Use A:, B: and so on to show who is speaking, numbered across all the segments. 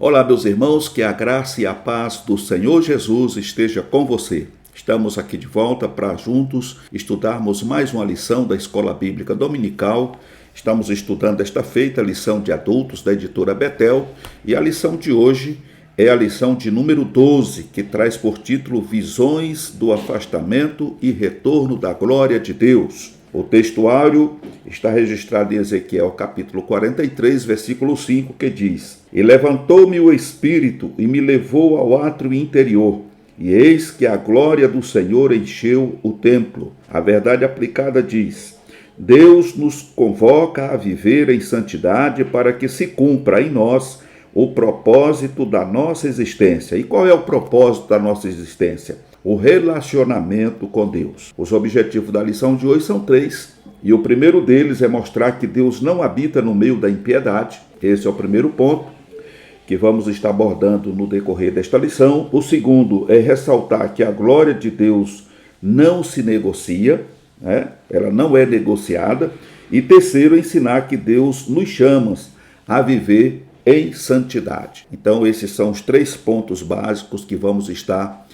A: Olá, meus irmãos, que a graça e a paz do Senhor Jesus esteja com você. Estamos aqui de volta para juntos estudarmos mais uma lição da Escola Bíblica Dominical. Estamos estudando esta feita a lição de adultos da editora Betel e a lição de hoje é a lição de número 12, que traz por título Visões do Afastamento e Retorno da Glória de Deus. O textuário está registrado em Ezequiel capítulo 43, versículo 5, que diz: E levantou-me o Espírito e me levou ao átrio interior, e eis que a glória do Senhor encheu o templo. A verdade aplicada diz: Deus nos convoca a viver em santidade para que se cumpra em nós o propósito da nossa existência. E qual é o propósito da nossa existência? O relacionamento com Deus. Os objetivos da lição de hoje são 3, e o primeiro deles é mostrar que Deus não habita no meio da impiedade. Esse é o primeiro ponto que vamos estar abordando no decorrer desta lição. O segundo é ressaltar que a glória de Deus não se negocia, ela não é negociada. E terceiro, ensinar que Deus nos chama a viver em santidade. Então, esses são os 3 pontos básicos que vamos estar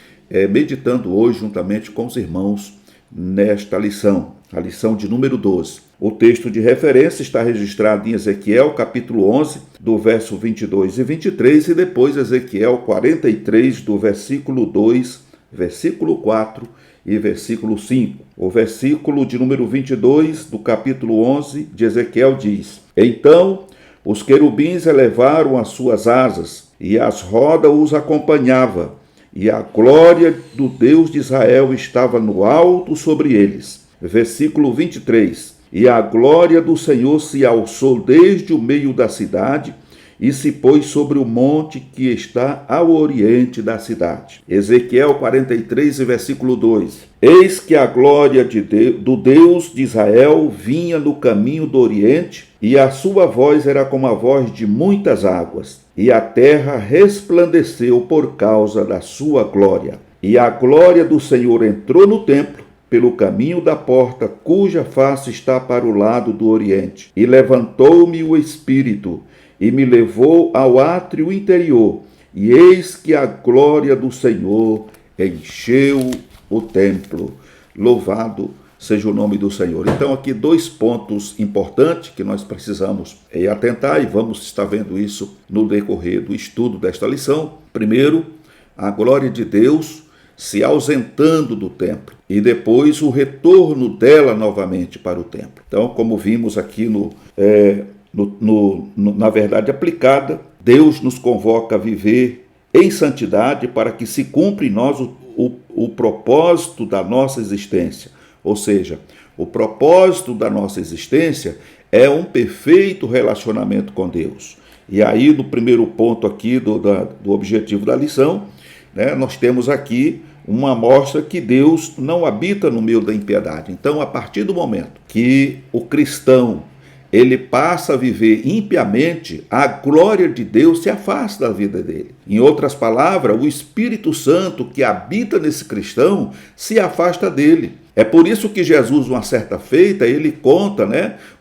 A: meditando hoje juntamente com os irmãos nesta lição, a lição de número 12. O texto de referência está registrado em Ezequiel capítulo 11, do verso 22 e 23, e depois Ezequiel 43, do versículo 2, versículo 4 e versículo 5. O versículo de número 22 do capítulo 11 de Ezequiel diz: Então os querubins elevaram as suas asas, e as rodas os acompanhava, e a glória do Deus de Israel estava no alto sobre eles. Versículo 23. E a glória do Senhor se alçou desde o meio da cidade e se pôs sobre o monte que está ao oriente da cidade. Ezequiel 43, versículo 2. Eis que a glória do Deus de Israel vinha no caminho do oriente, e a sua voz era como a voz de muitas águas, e a terra resplandeceu por causa da sua glória. E a glória do Senhor entrou no templo, pelo caminho da porta, cuja face está para o lado do oriente. E levantou-me o Espírito, e me levou ao átrio interior, e eis que a glória do Senhor encheu o templo. Louvado seja o nome do Senhor. Então, aqui 2 pontos importantes que nós precisamos atentar, e vamos estar vendo isso no decorrer do estudo desta lição. Primeiro, a glória de Deus se ausentando do templo, e depois o retorno dela novamente para o templo. Então, como vimos aqui na verdade aplicada, Deus nos convoca a viver em santidade para que se cumpra em nós o propósito da nossa existência. Ou seja, o propósito da nossa existência é um perfeito relacionamento com Deus. E aí, no primeiro ponto aqui do objetivo da lição, nós temos aqui uma amostra que Deus não habita no meio da impiedade. Então, a partir do momento que o cristão ele passa a viver impiamente, a glória de Deus se afasta da vida dele. Em outras palavras, o Espírito Santo que habita nesse cristão se afasta dele. É por isso que Jesus, uma certa feita, ele conta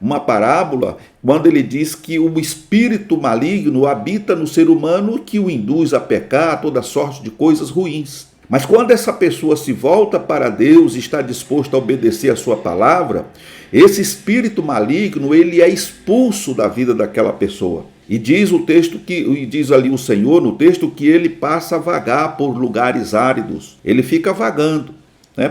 A: uma parábola, quando ele diz que o espírito maligno habita no ser humano que o induz a pecar, a toda sorte de coisas ruins. Mas quando essa pessoa se volta para Deus e está disposto a obedecer a sua palavra, esse espírito maligno ele é expulso da vida daquela pessoa. E diz o texto diz ali o Senhor no texto que ele passa a vagar por lugares áridos. Ele fica vagando,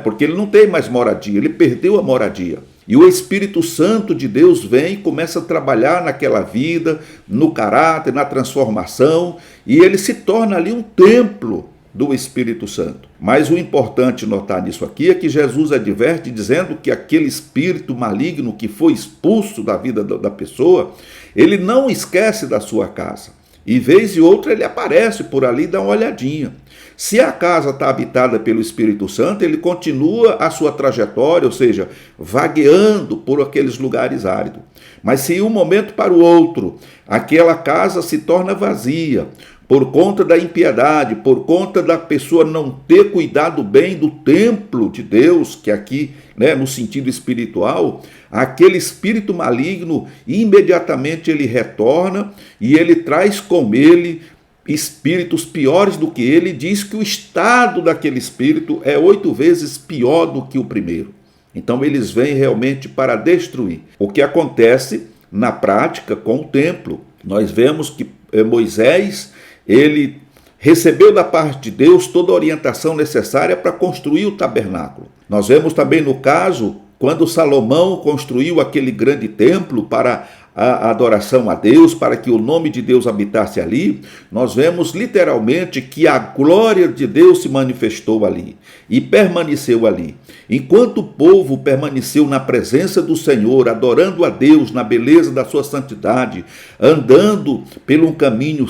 A: porque ele não tem mais moradia, ele perdeu a moradia. E o Espírito Santo de Deus vem e começa a trabalhar naquela vida, no caráter, na transformação, e ele se torna ali um templo do Espírito Santo. Mas o importante notar nisso aqui é que Jesus adverte dizendo que aquele espírito maligno que foi expulso da vida da pessoa, ele não esquece da sua casa. E vez e outra ele aparece por ali e dá uma olhadinha. Se a casa está habitada pelo Espírito Santo, ele continua a sua trajetória, ou seja, vagueando por aqueles lugares áridos. Mas se de um momento para o outro, aquela casa se torna vazia, por conta da impiedade, por conta da pessoa não ter cuidado bem do templo de Deus, que aqui, no sentido espiritual, aquele espírito maligno, imediatamente ele retorna e ele traz com ele espíritos piores do que ele, diz que o estado daquele espírito é 8 vezes pior do que o primeiro. Então eles vêm realmente para destruir. O que acontece na prática com o templo? Nós vemos que Moisés, ele recebeu da parte de Deus toda a orientação necessária para construir o tabernáculo. Nós vemos também no caso, quando Salomão construiu aquele grande templo para a adoração a Deus, para que o nome de Deus habitasse ali, nós vemos literalmente que a glória de Deus se manifestou ali e permaneceu ali. Enquanto o povo permaneceu na presença do Senhor, adorando a Deus na beleza da sua santidade, andando pelo um caminho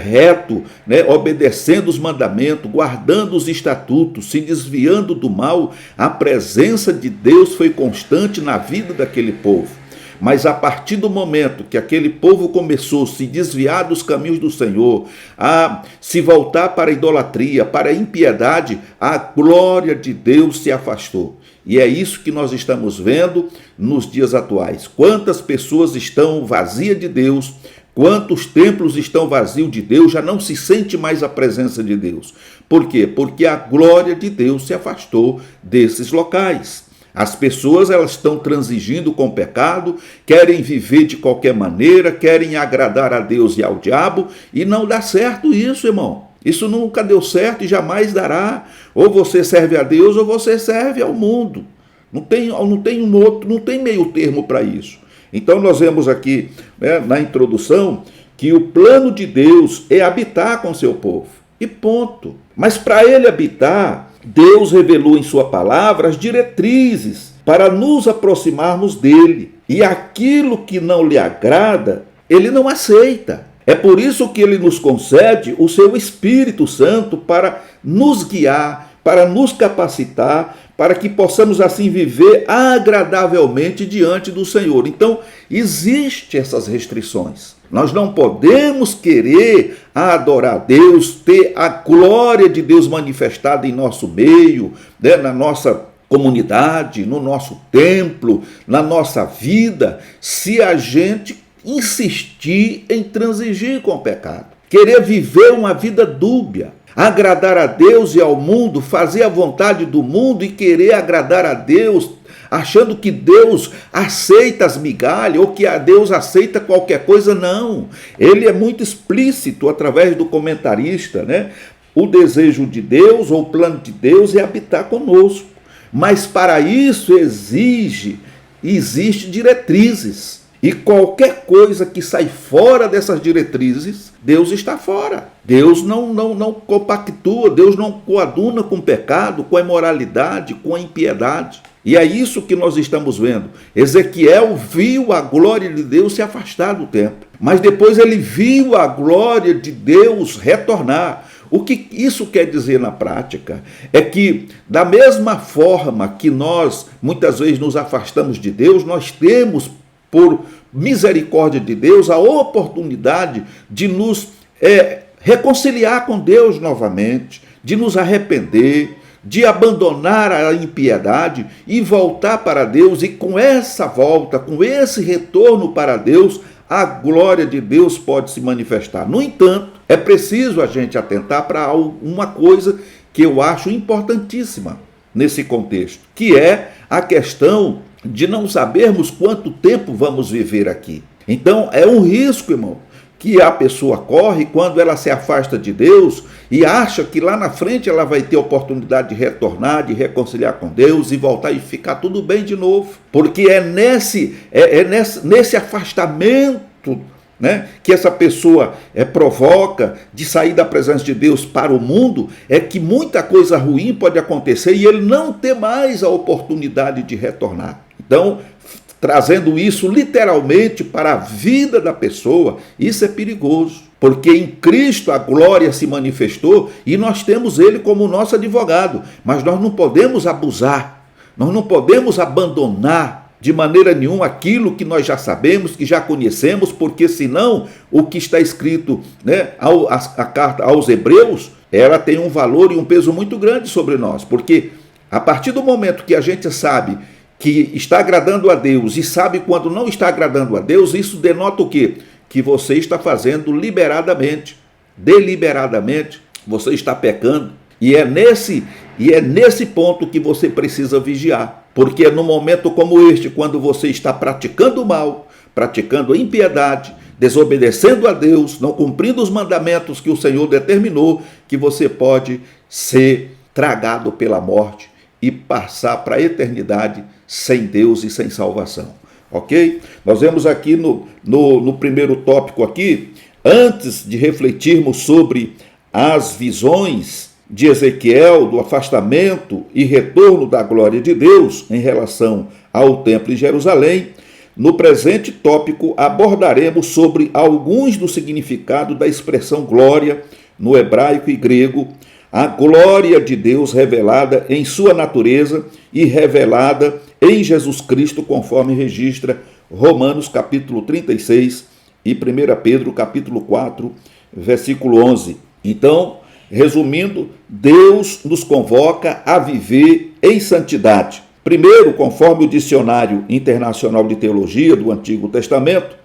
A: reto, obedecendo os mandamentos, guardando os estatutos, se desviando do mal, a presença de Deus foi constante na vida daquele povo. Mas a partir do momento que aquele povo começou a se desviar dos caminhos do Senhor, a se voltar para a idolatria, para a impiedade, a glória de Deus se afastou. E é isso que nós estamos vendo nos dias atuais. Quantas pessoas estão vazias de Deus, quantos templos estão vazios de Deus, já não se sente mais a presença de Deus. Por quê? Porque a glória de Deus se afastou desses locais. As pessoas, elas estão transigindo com o pecado, querem viver de qualquer maneira, querem agradar a Deus e ao diabo, e não dá certo isso, irmão. Isso nunca deu certo e jamais dará. Ou você serve a Deus ou você serve ao mundo. Não tem meio termo para isso. Então nós vemos aqui, na introdução, que o plano de Deus é habitar com seu povo. E ponto. Mas para ele habitar, Deus revelou em sua palavra as diretrizes para nos aproximarmos dele. E aquilo que não lhe agrada, ele não aceita. É por isso que ele nos concede o seu Espírito Santo para nos guiar, para nos capacitar, para que possamos assim viver agradavelmente diante do Senhor. Então, existem essas restrições. Nós não podemos querer adorar a Deus, ter a glória de Deus manifestada em nosso meio, na nossa comunidade, no nosso templo, na nossa vida, se a gente insistir em transigir com o pecado. Querer viver uma vida dúbia, agradar a Deus e ao mundo, fazer a vontade do mundo e querer agradar a Deus, achando que Deus aceita as migalhas ou que a Deus aceita qualquer coisa. Não. Ele é muito explícito através do comentarista, O desejo de Deus ou o plano de Deus é habitar conosco. Mas para isso existe diretrizes. E qualquer coisa que sai fora dessas diretrizes, Deus está fora. Deus não compactua, Deus não coaduna com o pecado, com a imoralidade, com a impiedade. E é isso que nós estamos vendo. Ezequiel viu a glória de Deus se afastar do templo, mas depois ele viu a glória de Deus retornar. O que isso quer dizer na prática? É que, da mesma forma que nós muitas vezes nos afastamos de Deus, nós temos, por misericórdia de Deus, a oportunidade de nos reconciliar com Deus novamente, de nos arrepender, de abandonar a impiedade e voltar para Deus. E com essa volta, com esse retorno para Deus, a glória de Deus pode se manifestar. No entanto, é preciso a gente atentar para uma coisa que eu acho importantíssima nesse contexto, que é a questão de não sabermos quanto tempo vamos viver aqui. Então, é um risco, irmão, que a pessoa corre quando ela se afasta de Deus e acha que lá na frente ela vai ter a oportunidade de retornar, de reconciliar com Deus e voltar e ficar tudo bem de novo. Porque é nesse afastamento, que essa pessoa provoca de sair da presença de Deus para o mundo, é que muita coisa ruim pode acontecer e ele não ter mais a oportunidade de retornar. Então, trazendo isso literalmente para a vida da pessoa, isso é perigoso, porque em Cristo a glória se manifestou e nós temos ele como nosso advogado, mas nós não podemos abusar, nós não podemos abandonar de maneira nenhuma aquilo que nós já sabemos, que já conhecemos, porque senão o que está escrito, a carta aos Hebreus, ela tem um valor e um peso muito grande sobre nós, porque a partir do momento que a gente sabe que está agradando a Deus e sabe quando não está agradando a Deus, isso denota o quê? Que você está fazendo liberadamente. deliberadamente, você está pecando. E é nesse ponto que você precisa vigiar. Porque é no momento como este, quando você está praticando o mal, praticando a impiedade, desobedecendo a Deus, não cumprindo os mandamentos que o Senhor determinou, que você pode ser tragado pela morte e passar para a eternidade sem Deus e sem salvação. Ok? Nós vemos aqui no primeiro tópico aqui, antes de refletirmos sobre as visões de Ezequiel, do afastamento e retorno da glória de Deus em relação ao templo em Jerusalém, no presente tópico abordaremos sobre alguns do significado da expressão glória no hebraico e grego, a glória de Deus revelada em sua natureza e revelada em Jesus Cristo, conforme registra Romanos capítulo 36 e 1 Pedro capítulo 4, versículo 11. Então, resumindo, Deus nos convoca a viver em santidade. Primeiro, conforme o Dicionário Internacional de Teologia do Antigo Testamento,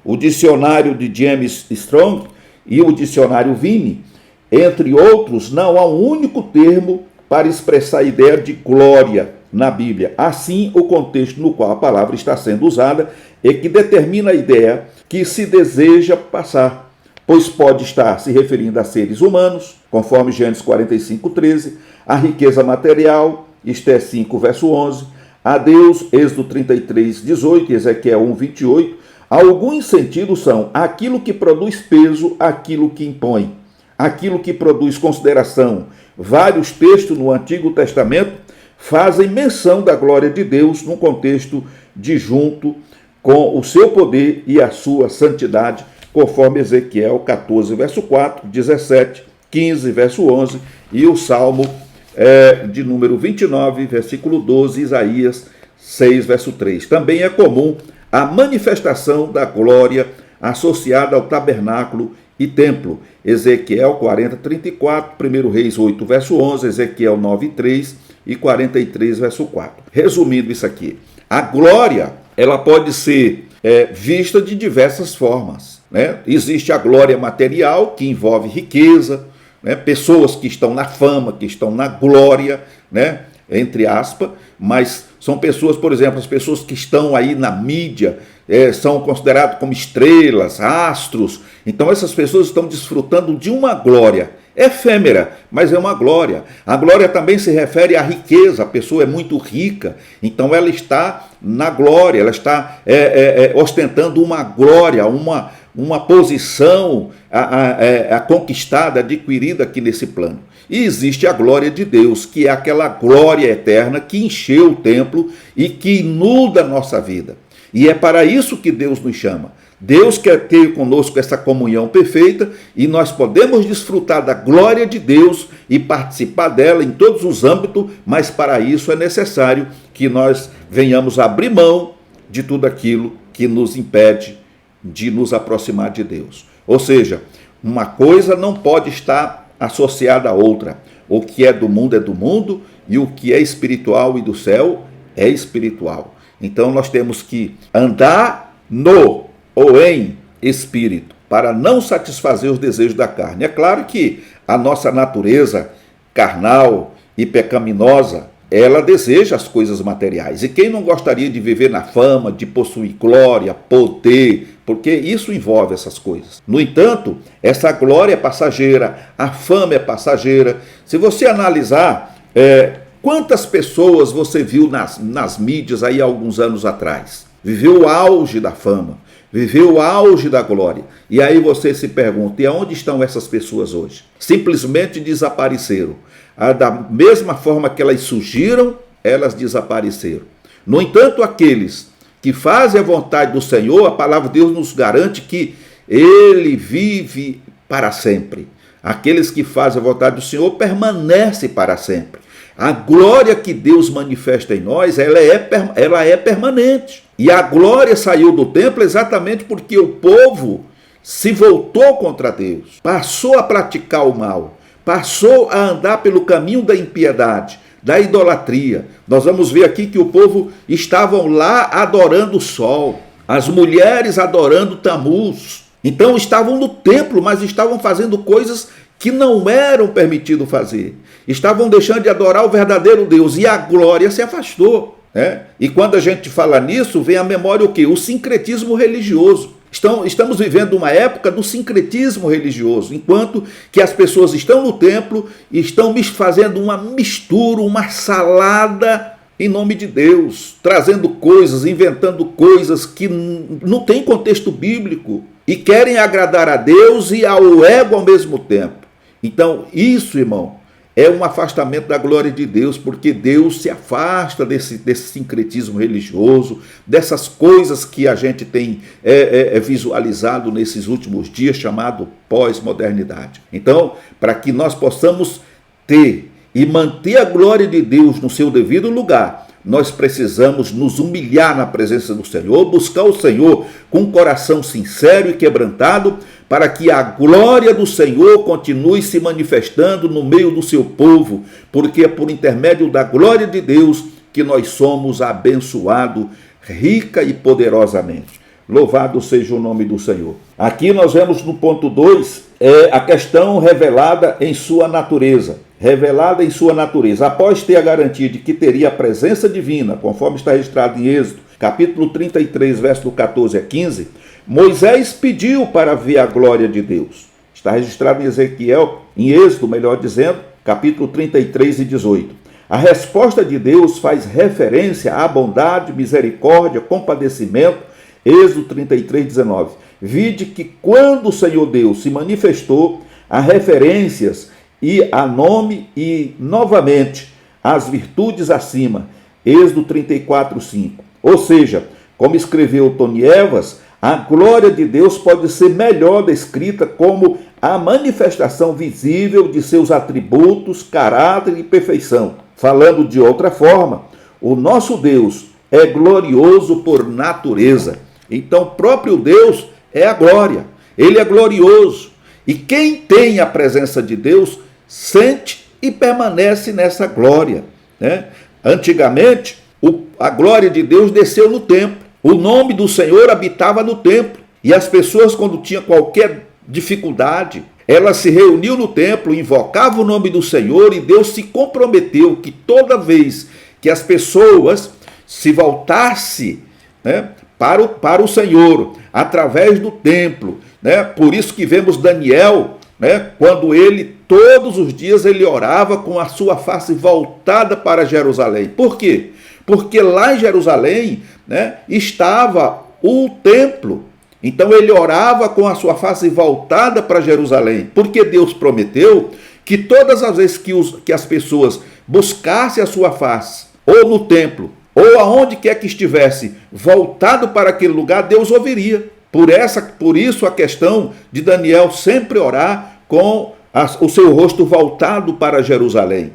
A: o dicionário de James Strong e o dicionário Vine, entre outros, não há um único termo para expressar a ideia de glória na Bíblia. Assim, o contexto no qual a palavra está sendo usada é que determina a ideia que se deseja passar, pois pode estar se referindo a seres humanos, conforme Gênesis 45:13, a riqueza material, Esté 5, verso 11, a Deus, Êxodo 33:18 e Ezequiel 1:28, alguns sentidos são aquilo que produz peso, aquilo que impõe, aquilo que produz consideração. Vários textos no Antigo Testamento fazem menção da glória de Deus num contexto de junto com o seu poder e a sua santidade, conforme Ezequiel 14, verso 4, 17, 15, verso 11 e o Salmo de número 29, versículo 12, Isaías 6, verso 3. Também é comum a manifestação da glória associada ao tabernáculo e templo. Ezequiel 40, 34, 1 Reis 8, verso 11, Ezequiel 9, 3 e 43, verso 4. Resumindo isso aqui, a glória ela pode ser vista de diversas formas. Existe a glória material, que envolve riqueza, pessoas que estão na fama, que estão na glória, entre aspas, mas são pessoas, por exemplo, as pessoas que estão aí na mídia, são consideradas como estrelas, astros. Então essas pessoas estão desfrutando de uma glória efêmera, mas é uma glória. A glória também se refere à riqueza, a pessoa é muito rica, então ela está na glória, ela está ostentando uma glória, uma posição conquistada, adquirida aqui nesse plano. E existe a glória de Deus, que é aquela glória eterna que encheu o templo e que inunda a nossa vida. E é para isso que Deus nos chama. Deus quer ter conosco essa comunhão perfeita e nós podemos desfrutar da glória de Deus e participar dela em todos os âmbitos, mas para isso é necessário que nós venhamos abrir mão de tudo aquilo que nos impede de nos aproximar de Deus. Ou seja, uma coisa não pode estar associada à outra. O que é do mundo e o que é espiritual e do céu é espiritual. Então nós temos que andar no ou em espírito, para não satisfazer os desejos da carne. É claro que a nossa natureza carnal e pecaminosa, ela deseja as coisas materiais. E quem não gostaria de viver na fama, de possuir glória, poder, porque isso envolve essas coisas. No entanto, essa glória é passageira, a fama é passageira. Se você analisar, quantas pessoas você viu nas mídias aí há alguns anos atrás? Viveu o auge da fama, viveu o auge da glória. E aí você se pergunta, e aonde estão essas pessoas hoje? Simplesmente desapareceram. Da mesma forma que elas surgiram, elas desapareceram. No entanto, aqueles que fazem a vontade do Senhor, a palavra de Deus nos garante que Ele vive para sempre. Aqueles que fazem a vontade do Senhor permanecem para sempre. A glória que Deus manifesta em nós, ela é permanente. E a glória saiu do templo exatamente porque o povo se voltou contra Deus, passou a praticar o mal, passou a andar pelo caminho da impiedade, da idolatria. Nós vamos ver aqui que o povo estavam lá adorando o sol, as mulheres adorando Tamuz, Então estavam no templo, mas estavam fazendo coisas que não eram permitido fazer. Estavam deixando de adorar o verdadeiro Deus e a glória se afastou. E quando a gente fala nisso, vem à memória o quê? O sincretismo religioso. Estamos vivendo uma época do sincretismo religioso, enquanto que as pessoas estão no templo e estão fazendo uma mistura, uma salada em nome de Deus, trazendo coisas, inventando coisas que não têm contexto bíblico e querem agradar a Deus e ao ego ao mesmo tempo. Então, isso, irmão, é um afastamento da glória de Deus, porque Deus se afasta desse sincretismo religioso, dessas coisas que a gente tem visualizado nesses últimos dias, chamado pós-modernidade. Então, para que nós possamos ter e manter a glória de Deus no seu devido lugar, nós precisamos nos humilhar na presença do Senhor, buscar o Senhor com um coração sincero e quebrantado, para que a glória do Senhor continue se manifestando no meio do seu povo, porque é por intermédio da glória de Deus que nós somos abençoados rica e poderosamente. Louvado seja o nome do Senhor. Aqui nós vemos no ponto 2, a questão revelada em sua natureza. Revelada em sua natureza. Após ter a garantia de que teria a presença divina, conforme está registrado em Êxodo, capítulo 33, verso do 14 a 15, Moisés pediu para ver a glória de Deus. Está registrado em Êxodo, melhor dizendo, capítulo 33 e 18. A resposta de Deus faz referência à bondade, misericórdia, compadecimento. Êxodo 33, 19. Vide que quando o Senhor Deus se manifestou, há referências e a nome e novamente as virtudes acima. Êxodo 34, 5. Ou seja, como escreveu Tony Evans, a glória de Deus pode ser melhor descrita como a manifestação visível de seus atributos, caráter e perfeição. Falando de outra forma, o nosso Deus é glorioso por natureza. Então, o próprio Deus é a glória. Ele é glorioso. E quem tem a presença de Deus sente e permanece nessa glória. Antigamente, a glória de Deus desceu no templo. O nome do Senhor habitava no templo. E as pessoas, quando tinham qualquer dificuldade, elas se reuniam no templo, invocavam o nome do Senhor, e Deus se comprometeu que toda vez que as pessoas se voltassem para o Senhor, através do templo, por isso que vemos Daniel, quando ele, todos os dias, ele orava com a sua face voltada para Jerusalém. Por quê? Porque lá em Jerusalém estava o templo. Então ele orava com a sua face voltada para Jerusalém, porque Deus prometeu que todas as vezes que as pessoas buscassem a sua face, ou no templo, ou aonde quer que estivesse voltado para aquele lugar, Deus ouviria. Por isso a questão de Daniel sempre orar com o seu rosto voltado para Jerusalém.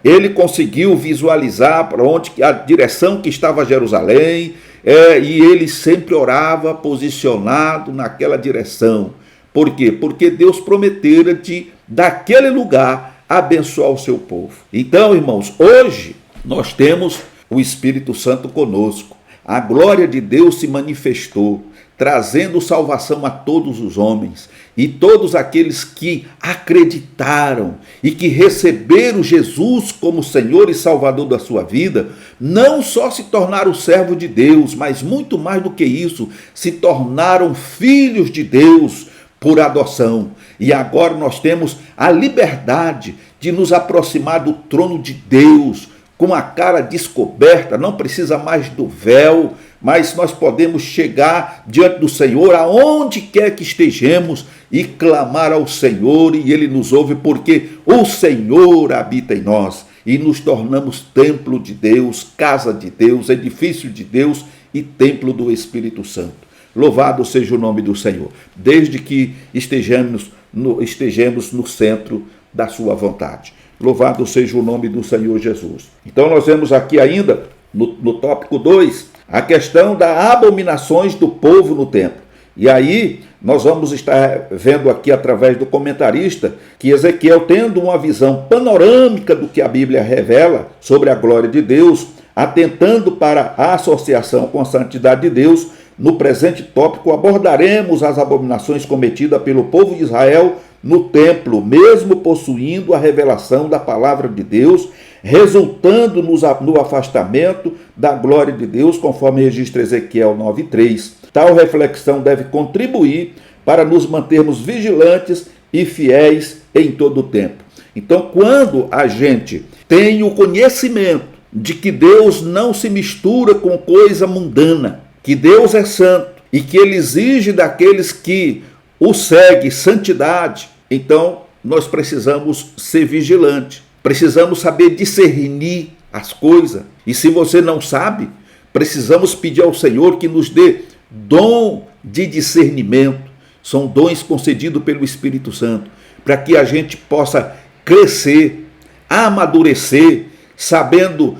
A: Ele conseguiu visualizar para onde a direção que estava Jerusalém, e ele sempre orava posicionado naquela direção. Por quê? Porque Deus prometera daquele lugar abençoar o seu povo. Então, irmãos, hoje nós temos o Espírito Santo conosco. A glória de Deus se manifestou, trazendo salvação a todos os homens. E todos aqueles que acreditaram e que receberam Jesus como Senhor e Salvador da sua vida, não só se tornaram servos de Deus, mas muito mais do que isso, se tornaram filhos de Deus por adoção. E agora nós temos a liberdade de nos aproximar do trono de Deus, com a cara descoberta, não precisa mais do véu, mas nós podemos chegar diante do Senhor, aonde quer que estejamos, e clamar ao Senhor, e Ele nos ouve, porque o Senhor habita em nós, e nos tornamos templo de Deus, casa de Deus, edifício de Deus e templo do Espírito Santo. Louvado seja o nome do Senhor, desde que estejamos no centro da sua vontade. Louvado seja o nome do Senhor Jesus. Então nós vemos aqui ainda, no tópico 2, a questão das abominações do povo no templo. E aí nós vamos estar vendo aqui através do comentarista que Ezequiel, tendo uma visão panorâmica do que a Bíblia revela sobre a glória de Deus, atentando para a associação com a santidade de Deus, no presente tópico, abordaremos as abominações cometidas pelo povo de Israel no templo, mesmo possuindo a revelação da palavra de Deus, resultando no afastamento da glória de Deus, conforme registra Ezequiel 9:3. Tal reflexão deve contribuir para nos mantermos vigilantes e fiéis em todo o tempo. Então, quando a gente tem o conhecimento de que Deus não se mistura com coisa mundana, que Deus é santo e que Ele exige daqueles que o seguem santidade, então nós precisamos ser vigilantes, precisamos saber discernir as coisas. E se você não sabe, precisamos pedir ao Senhor que nos dê dom de discernimento. São dons concedidos pelo Espírito Santo, para que a gente possa crescer, amadurecer, sabendo,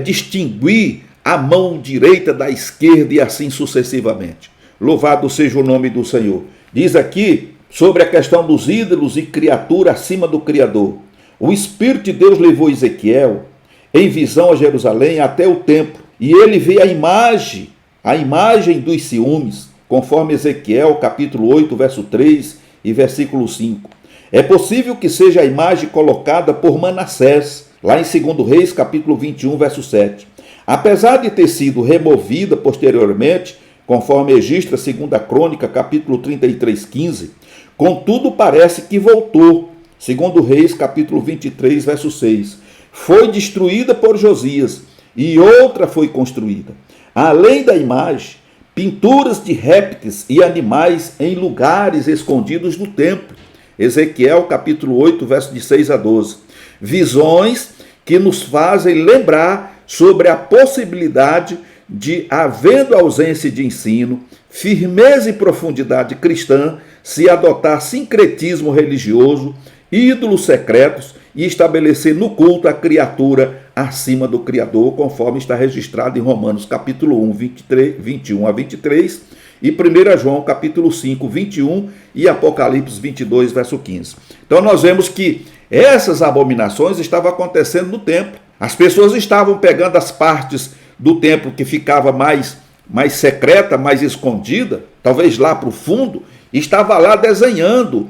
A: distinguir a mão direita da esquerda e assim sucessivamente. Louvado seja o nome do Senhor. Diz aqui sobre a questão dos ídolos e criatura acima do Criador. O Espírito de Deus levou Ezequiel em visão a Jerusalém até o templo, e ele vê a imagem dos ciúmes, conforme Ezequiel capítulo 8, verso 3 e versículo 5. É possível que seja a imagem colocada por Manassés, lá em 2 Reis capítulo 21, verso 7. Apesar de ter sido removida posteriormente, conforme registra 2 Crônica capítulo 33, 15, contudo parece que voltou, 2 Reis capítulo 23, verso 6. Foi destruída por Josias e outra foi construída. Além da imagem, pinturas de répteis e animais em lugares escondidos no templo. Ezequiel capítulo 8, verso de 6 a 12. Visões que nos fazem lembrar sobre a possibilidade de, havendo ausência de ensino, firmeza e profundidade cristã, se adotar sincretismo religioso, ídolos secretos e estabelecer no culto a criatura acima do Criador, conforme está registrado em Romanos capítulo 1, 21 a 23, e 1 João capítulo 5, 21 e Apocalipse 22, verso 15. Então nós vemos que essas abominações estavam acontecendo no templo. As pessoas estavam pegando as partes do templo que ficava mais secreta, mais escondida, talvez lá para o fundo, e estava lá desenhando,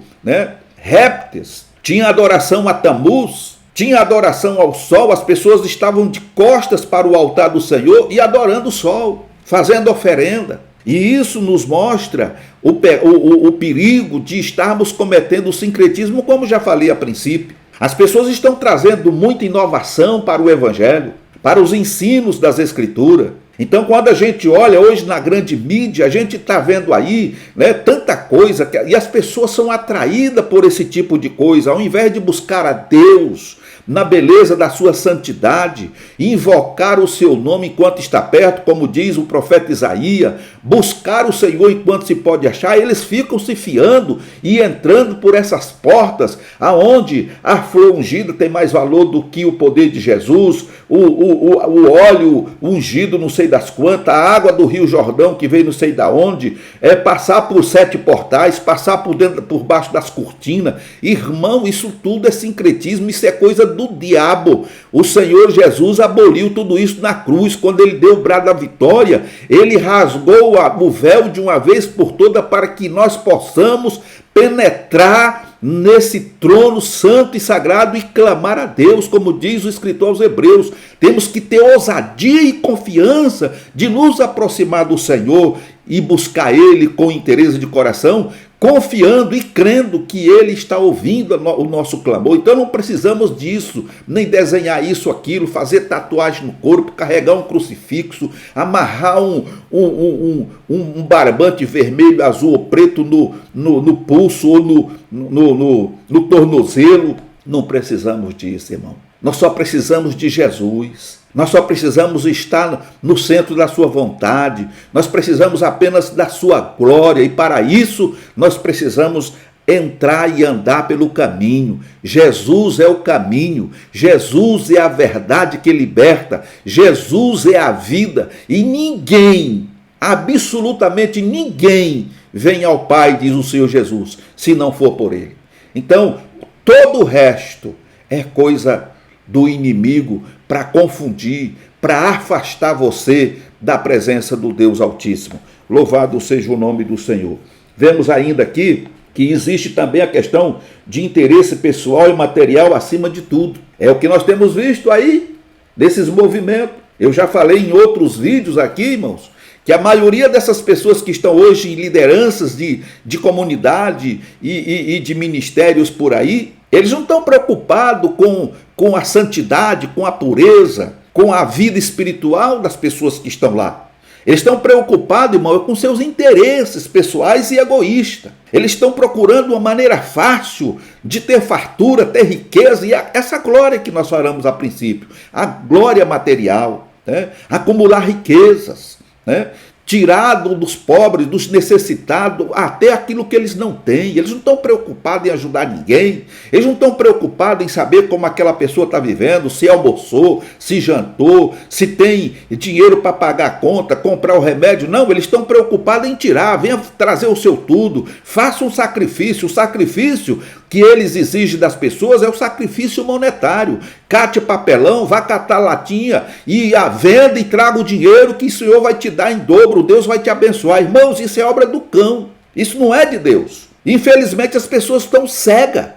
A: répteis. Tinha adoração a Tamuz, tinha adoração ao sol. As pessoas estavam de costas para o altar do Senhor e adorando o sol, fazendo oferenda. E isso nos mostra o perigo de estarmos cometendo o sincretismo, como já falei a princípio. As pessoas estão trazendo muita inovação para o Evangelho, para os ensinos das Escrituras. Então, quando a gente olha hoje na grande mídia, a gente está vendo aí tanta coisa, e as pessoas são atraídas por esse tipo de coisa, ao invés de buscar a Deus na beleza da sua santidade, invocar o seu nome enquanto está perto, como diz o profeta Isaías, buscar o Senhor enquanto se pode achar. Eles ficam se fiando e entrando por essas portas, aonde a flor ungida tem mais valor do que o poder de Jesus, o óleo ungido não sei das quantas, a água do Rio Jordão que veio não sei da onde, passar por 7 portais, passar por baixo das cortinas. Irmão, isso tudo é sincretismo, isso é coisa do diabo. O Senhor Jesus aboliu tudo isso na cruz. Quando ele deu o brado da vitória, ele rasgou o véu de uma vez por toda para que nós possamos penetrar nesse trono santo e sagrado e clamar a Deus, como diz o escritor aos Hebreus. Temos que ter ousadia e confiança de nos aproximar do Senhor e buscar Ele com interesse de coração, confiando e crendo que Ele está ouvindo o nosso clamor. Então não precisamos disso, nem desenhar isso, aquilo, fazer tatuagem no corpo, carregar um crucifixo, amarrar um barbante vermelho, azul ou preto no pulso ou no tornozelo. Não precisamos disso, irmão. Nós só precisamos de Jesus. Nós só precisamos estar no centro da sua vontade. Nós precisamos apenas da sua glória. E para isso nós precisamos entrar e andar pelo caminho. Jesus é o caminho. Jesus é a verdade que liberta. Jesus é a vida. E ninguém, absolutamente ninguém, vem ao Pai, diz o Senhor Jesus, se não for por Ele. Então, todo o resto é coisa do inimigo para confundir, para afastar você da presença do Deus Altíssimo. Louvado seja o nome do Senhor. Vemos ainda aqui que existe também a questão de interesse pessoal e material acima de tudo. É o que nós temos visto aí, desses movimentos. Eu já falei em outros vídeos aqui, irmãos, que a maioria dessas pessoas que estão hoje em lideranças de comunidade e de ministérios por aí, eles não estão preocupados com a santidade, com a pureza, com a vida espiritual das pessoas que estão lá. Eles estão preocupados, irmão, com seus interesses pessoais e egoístas. Eles estão procurando uma maneira fácil de ter fartura, ter riqueza e essa glória que nós falamos a princípio, a glória material, né? Acumular riquezas, né? Tirar dos pobres, dos necessitados, até aquilo que eles não têm. Eles não estão preocupados em ajudar ninguém. Eles não estão preocupados em saber como aquela pessoa está vivendo, se almoçou, se jantou, se tem dinheiro para pagar a conta, comprar o remédio. Não, eles estão preocupados em tirar. Venha trazer o seu tudo. Faça um sacrifício. O sacrifício que eles exigem das pessoas é o sacrifício monetário. Cate papelão, vá catar latinha e venda e traga o dinheiro que o Senhor vai te dar em dobro. Deus vai te abençoar. Irmãos, isso é obra do cão. Isso não é de Deus. Infelizmente as pessoas estão cegas,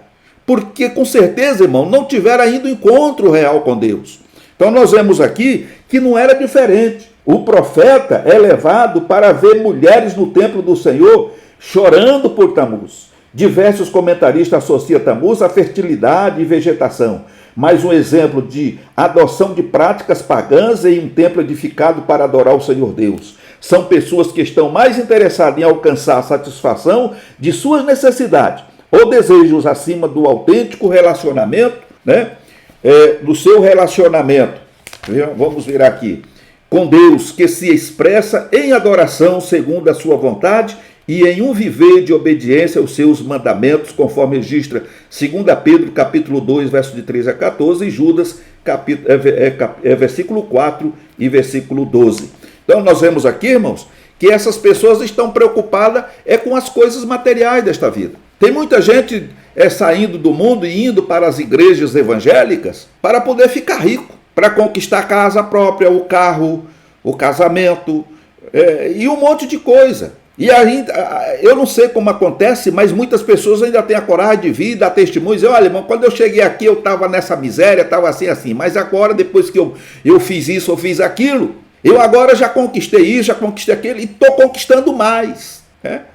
A: porque com certeza, irmão, não tiveram ainda um encontro real com Deus. Então nós vemos aqui que não era diferente. O profeta é levado para ver mulheres no templo do Senhor chorando por Tamuz. Diversos comentaristas associam Tamuz à fertilidade e vegetação. Mais um exemplo de adoção de práticas pagãs em um templo edificado para adorar o Senhor Deus. São pessoas que estão mais interessadas em alcançar a satisfação de suas necessidades ou desejos acima do autêntico relacionamento, né? Do seu relacionamento. Vamos ver aqui. Com Deus, que se expressa em adoração segundo a sua vontade e em um viver de obediência aos seus mandamentos, conforme registra 2 Pedro, capítulo 2, versos de 13 a 14, e Judas, versículo 4 e versículo 12. Então nós vemos aqui, irmãos, que essas pessoas estão preocupadas com as coisas materiais desta vida. Tem muita gente saindo do mundo e indo para as igrejas evangélicas para poder ficar rico, para conquistar a casa própria, o carro, o casamento e um monte de coisa. E ainda, eu não sei como acontece, mas muitas pessoas ainda têm a coragem de vir, dar testemunhos, dizer, olha, irmão, quando eu cheguei aqui eu estava nessa miséria, estava assim, mas agora, depois que eu fiz isso, eu fiz aquilo, eu agora já conquistei isso, já conquistei aquilo, e estou conquistando mais.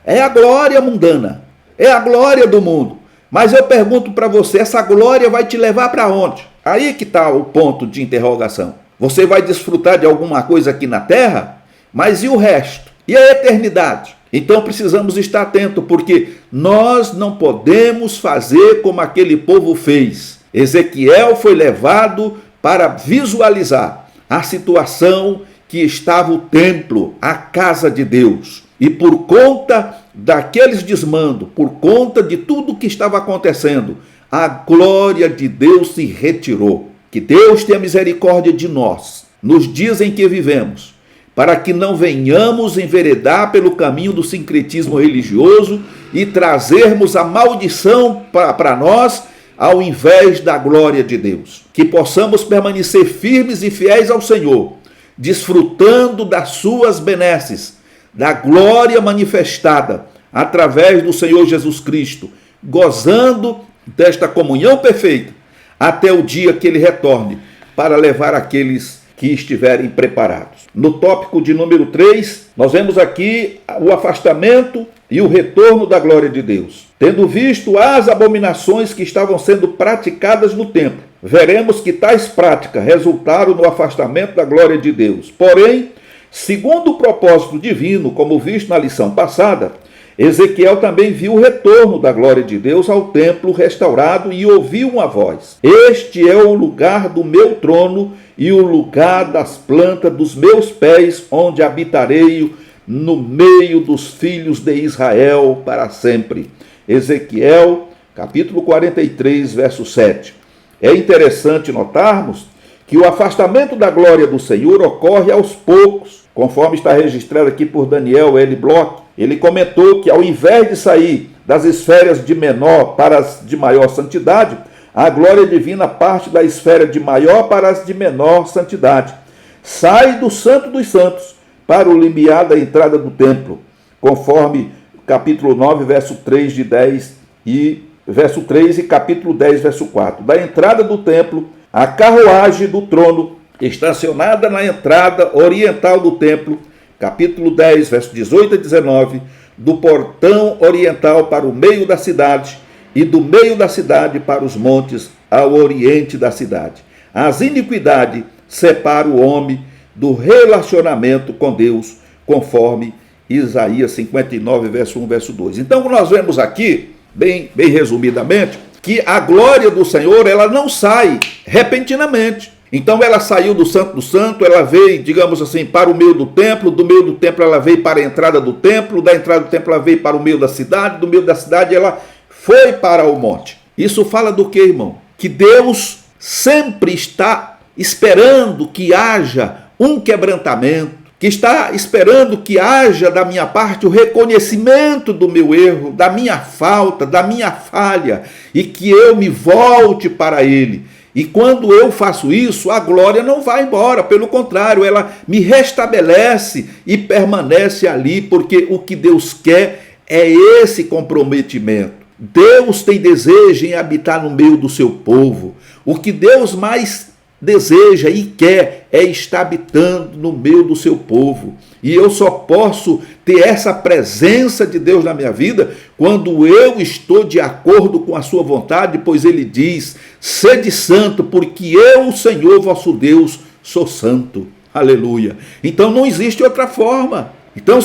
A: É a glória mundana, é a glória do mundo. Mas eu pergunto para você, essa glória vai te levar para onde? Aí que está o ponto de interrogação. Você vai desfrutar de alguma coisa aqui na terra, mas e o resto? E a eternidade? Então precisamos estar atentos, porque nós não podemos fazer como aquele povo fez. Ezequiel foi levado para visualizar a situação que estava o templo, a casa de Deus. E por conta daqueles desmandos, por conta de tudo que estava acontecendo, a glória de Deus se retirou. Que Deus tenha misericórdia de nós, nos dias em que vivemos, para que não venhamos enveredar pelo caminho do sincretismo religioso e trazermos a maldição para nós, ao invés da glória de Deus. Que possamos permanecer firmes e fiéis ao Senhor, desfrutando das suas benesses, da glória manifestada através do Senhor Jesus Cristo, gozando desta comunhão perfeita, até o dia que Ele retorne, para levar aqueles que estiverem preparados. No tópico de número 3, nós vemos aqui o afastamento e o retorno da glória de Deus. Tendo visto as abominações que estavam sendo praticadas no templo, veremos que tais práticas resultaram no afastamento da glória de Deus. Porém, segundo o propósito divino, como visto na lição passada, Ezequiel também viu o retorno da glória de Deus ao templo restaurado e ouviu uma voz: este é o lugar do meu trono e o lugar das plantas dos meus pés, onde habitarei no meio dos filhos de Israel para sempre. Ezequiel, capítulo 43, verso 7. É interessante notarmos que o afastamento da glória do Senhor ocorre aos poucos, conforme está registrado aqui por Daniel L. Bloch. Ele comentou que ao invés de sair das esferas de menor para as de maior santidade, A glória divina parte da esfera de maior para as de menor santidade. Sai do Santo dos Santos para o limiar da entrada do templo, conforme capítulo 9, verso 3 de 10 e verso 3 e capítulo 10, verso 4. Da entrada do templo, a carruagem do trono, estacionada na entrada oriental do templo, capítulo 10, verso 18 a 19, do portão oriental para o meio da cidade e do meio da cidade para os montes ao oriente da cidade. As iniquidades separam o homem do relacionamento com Deus, conforme Isaías 59, verso 1, verso 2. Então, nós vemos aqui, bem resumidamente, que a glória do Senhor, ela não sai repentinamente. Então ela saiu do Santo do Santo, ela veio, digamos assim, para o meio do templo, do meio do templo ela veio para a entrada do templo, da entrada do templo ela veio para o meio da cidade, do meio da cidade ela foi para o monte. Isso fala do que, irmão? Que Deus sempre está esperando que haja um quebrantamento, que está esperando que haja da minha parte o reconhecimento do meu erro, da minha falta, da minha falha, e que eu me volte para Ele. E quando eu faço isso, a glória não vai embora, pelo contrário, ela me restabelece e permanece ali, porque o que Deus quer é esse comprometimento. Deus tem desejo em habitar no meio do seu povo. O que Deus mais deseja e quer é estar habitando no meio do seu povo. E eu só posso ter essa presença de Deus na minha vida quando eu estou de acordo com a sua vontade, pois ele diz: sede santo, porque eu, o Senhor vosso Deus, sou santo. Aleluia. Então não existe outra forma. Então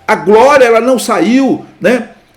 A: a glória ela não saiu,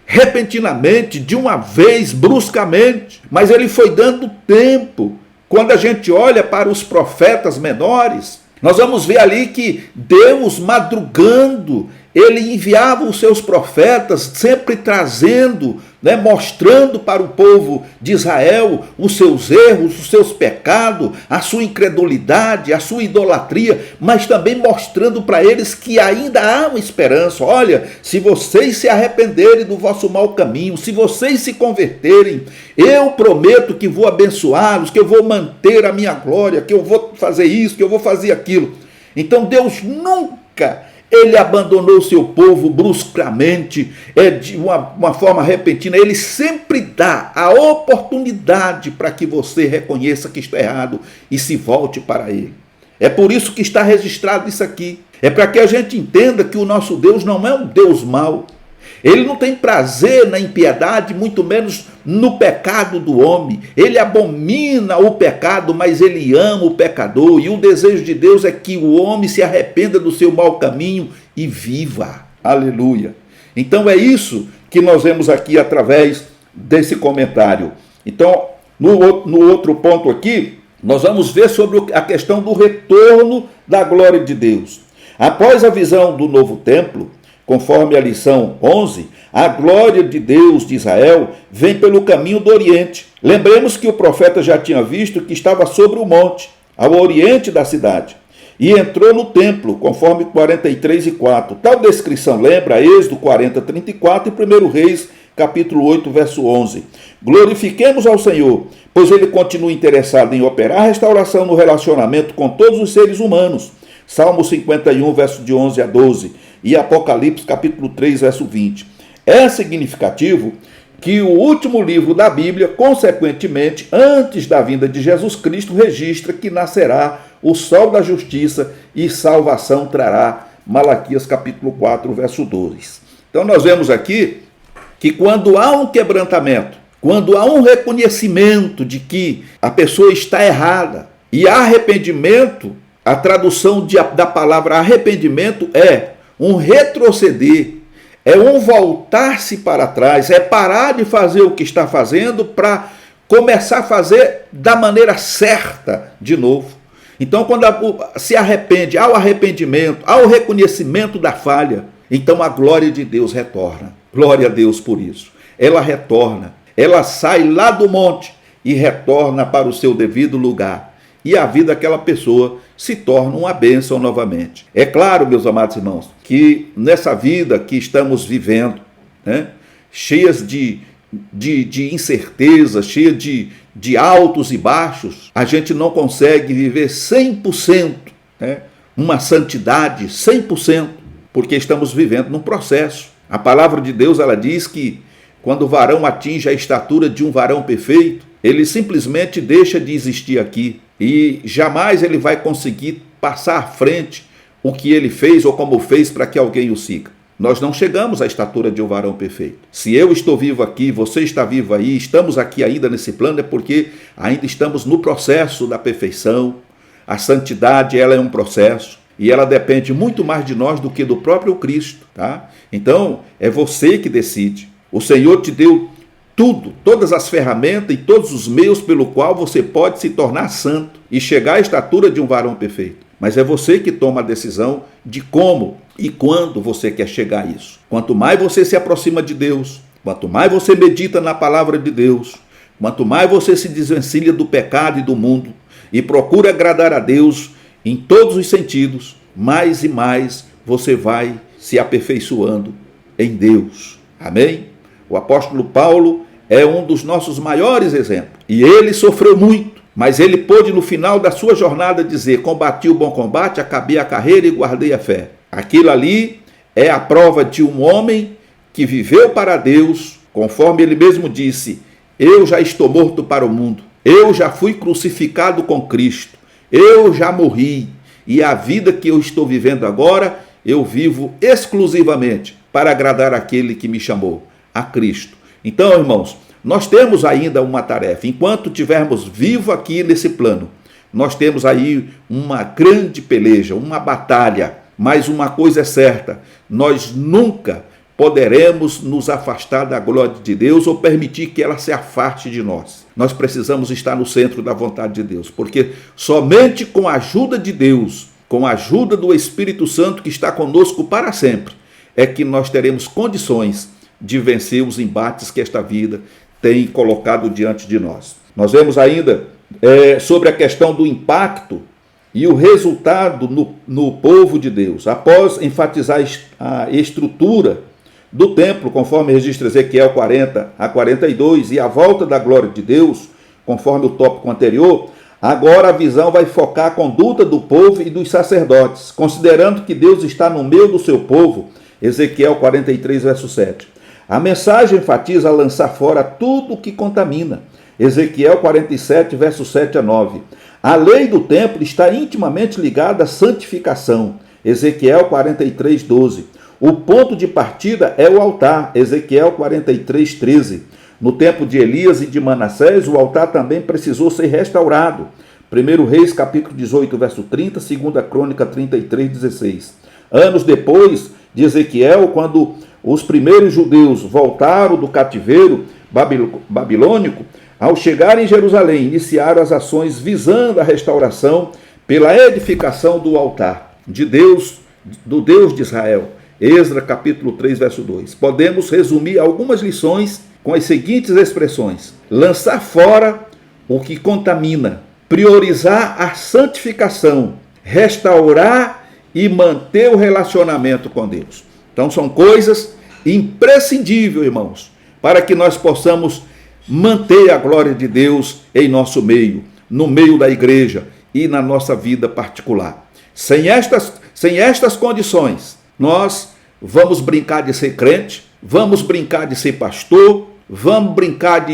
A: repentinamente, de uma vez, bruscamente, mas ele foi dando tempo. Quando a gente olha para os profetas menores, nós vamos ver ali que Deus, madrugando, ele enviava os seus profetas, sempre trazendo, mostrando para o povo de Israel os seus erros, os seus pecados, a sua incredulidade, a sua idolatria, mas também mostrando para eles que ainda há uma esperança. Olha, se vocês se arrependerem do vosso mau caminho, se vocês se converterem, eu prometo que vou abençoá-los, que eu vou manter a minha glória, que eu vou fazer isso, que eu vou fazer aquilo. Então Deus nunca ele abandonou o seu povo bruscamente, de uma forma repentina. Ele sempre dá a oportunidade para que você reconheça que está errado e se volte para ele. É por isso que está registrado isso aqui. É para que a gente entenda que o nosso Deus não é um Deus mau. Ele não tem prazer na impiedade, muito menos no pecado do homem. Ele abomina o pecado, mas ele ama o pecador. E o desejo de Deus é que o homem se arrependa do seu mau caminho e viva. Aleluia. Então é isso que nós vemos aqui através desse comentário. Então, no outro ponto aqui, nós vamos ver sobre a questão do retorno da glória de Deus. Após a visão do novo templo, conforme a lição 11, a glória de Deus de Israel vem pelo caminho do Oriente. Lembremos que o profeta já tinha visto que estava sobre o monte, ao oriente da cidade, e entrou no templo, conforme 43 e 4. Tal descrição lembra Êxodo 40, 34 e 1 Reis, capítulo 8, verso 11. Glorifiquemos ao Senhor, pois ele continua interessado em operar a restauração no relacionamento com todos os seres humanos. Salmo 51, verso de 11 a 12. E Apocalipse, capítulo 3, verso 20. É significativo que o último livro da Bíblia, consequentemente, antes da vinda de Jesus Cristo, registra que nascerá o sol da justiça e salvação trará. Malaquias, capítulo 4, verso 2. Então nós vemos aqui que quando há um quebrantamento, quando há um reconhecimento de que a pessoa está errada, e há arrependimento, a tradução da palavra arrependimento é um retroceder, é um voltar-se para trás, é parar de fazer o que está fazendo para começar a fazer da maneira certa de novo. Então, quando se arrepende, há o arrependimento, há o reconhecimento da falha, então a glória de Deus retorna. Glória a Deus por isso. Ela retorna, ela sai lá do monte e retorna para o seu devido lugar. E a vida daquela pessoa se torna uma bênção novamente. É claro, meus amados irmãos, que nessa vida que estamos vivendo, cheias de incerteza, cheia de de altos e baixos, a gente não consegue viver 100%, né? Uma santidade 100%, porque estamos vivendo num processo. A palavra de Deus, ela diz que quando o varão atinge a estatura de um varão perfeito, ele simplesmente deixa de existir aqui e jamais ele vai conseguir passar à frente o que ele fez ou como fez para que alguém o siga. Nós não chegamos à estatura de um varão perfeito. Se eu estou vivo aqui, você está vivo aí, estamos aqui ainda nesse plano, é porque ainda estamos no processo da perfeição. A santidade, ela é um processo e ela depende muito mais de nós do que do próprio Cristo, tá? Então, é você que decide. O Senhor te deu tudo, todas as ferramentas e todos os meios pelo qual você pode se tornar santo e chegar à estatura de um varão perfeito. Mas é você que toma a decisão de como e quando você quer chegar a isso. Quanto mais você se aproxima de Deus, quanto mais você medita na palavra de Deus, quanto mais você se desvencilha do pecado e do mundo e procura agradar a Deus em todos os sentidos, mais e mais você vai se aperfeiçoando em Deus. Amém? O apóstolo Paulo é um dos nossos maiores exemplos. E ele sofreu muito. Mas ele pôde, no final da sua jornada, dizer: combati o bom combate, acabei a carreira e guardei a fé. Aquilo ali é a prova de um homem que viveu para Deus, conforme ele mesmo disse: eu já estou morto para o mundo, eu já fui crucificado com Cristo, eu já morri, e a vida que eu estou vivendo agora, eu vivo exclusivamente para agradar aquele que me chamou, a Cristo. Então, irmãos, nós temos ainda uma tarefa. Enquanto estivermos vivos aqui nesse plano, nós temos aí uma grande peleja, uma batalha. Mas uma coisa é certa, nós nunca poderemos nos afastar da glória de Deus ou permitir que ela se afaste de nós. Nós precisamos estar no centro da vontade de Deus, porque somente com a ajuda de Deus, com a ajuda do Espírito Santo que está conosco para sempre, é que nós teremos condições de vencer os embates que esta vida tem colocado diante de nós. Nós vemos ainda sobre a questão do impacto e o resultado no povo de Deus. Após enfatizar a estrutura do templo, conforme registra Ezequiel 40 a 42, e a volta da glória de Deus, conforme o tópico anterior, agora a visão vai focar a conduta do povo e dos sacerdotes, considerando que Deus está no meio do seu povo, Ezequiel 43, verso 7. A mensagem enfatiza lançar fora tudo o que contamina. Ezequiel 47, versos 7 a 9. A lei do templo está intimamente ligada à santificação. Ezequiel 43, 12. O ponto de partida é o altar. Ezequiel 43, 13. No tempo de Elias e de Manassés, o altar também precisou ser restaurado. 1 Reis, capítulo 18, verso 30, 2 Crônica 33, 16. Anos depois de Ezequiel, quando os primeiros judeus voltaram do cativeiro babilônico, ao chegarem em Jerusalém, iniciaram as ações visando a restauração pela edificação do altar de Deus, do Deus de Israel. Esdras, capítulo 3, verso 2. Podemos resumir algumas lições com as seguintes expressões: lançar fora o que contamina, priorizar a santificação, restaurar e manter o relacionamento com Deus. Então são coisas imprescindíveis, irmãos, para que nós possamos manter a glória de Deus em nosso meio, no meio da igreja e na nossa vida particular. Sem estas condições, nós vamos brincar de ser crente, vamos brincar de ser pastor, vamos brincar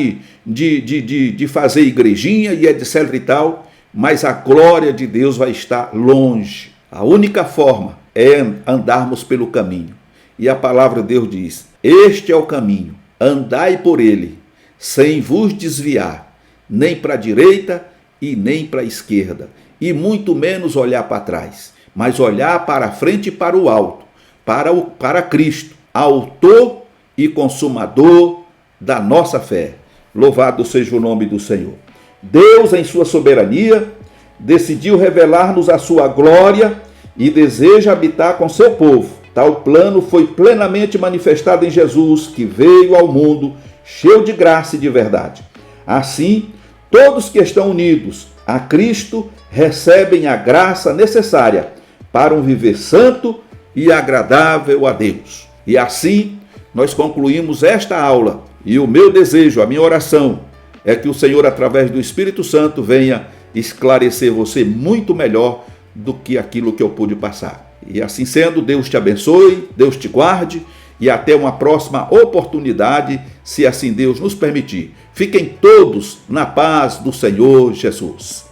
A: de fazer igrejinha e etc e tal, mas a glória de Deus vai estar longe. A única forma é andarmos pelo caminho. E a palavra de Deus diz: este é o caminho, andai por ele, sem vos desviar, nem para a direita e nem para a esquerda, e muito menos olhar para trás, mas olhar para a frente e para o alto, para Cristo, autor e consumador da nossa fé. Louvado seja o nome do Senhor. Deus, em sua soberania, decidiu revelar-nos a sua glória e deseja habitar com seu povo. Tal plano foi plenamente manifestado em Jesus, que veio ao mundo cheio de graça e de verdade. Assim, todos que estão unidos a Cristo recebem a graça necessária para um viver santo e agradável a Deus. E assim, nós concluímos esta aula. E o meu desejo, a minha oração, é que o Senhor, através do Espírito Santo, venha esclarecer você muito melhor do que aquilo que eu pude passar. E assim sendo, Deus te abençoe, Deus te guarde e até uma próxima oportunidade, se assim Deus nos permitir. Fiquem todos na paz do Senhor Jesus.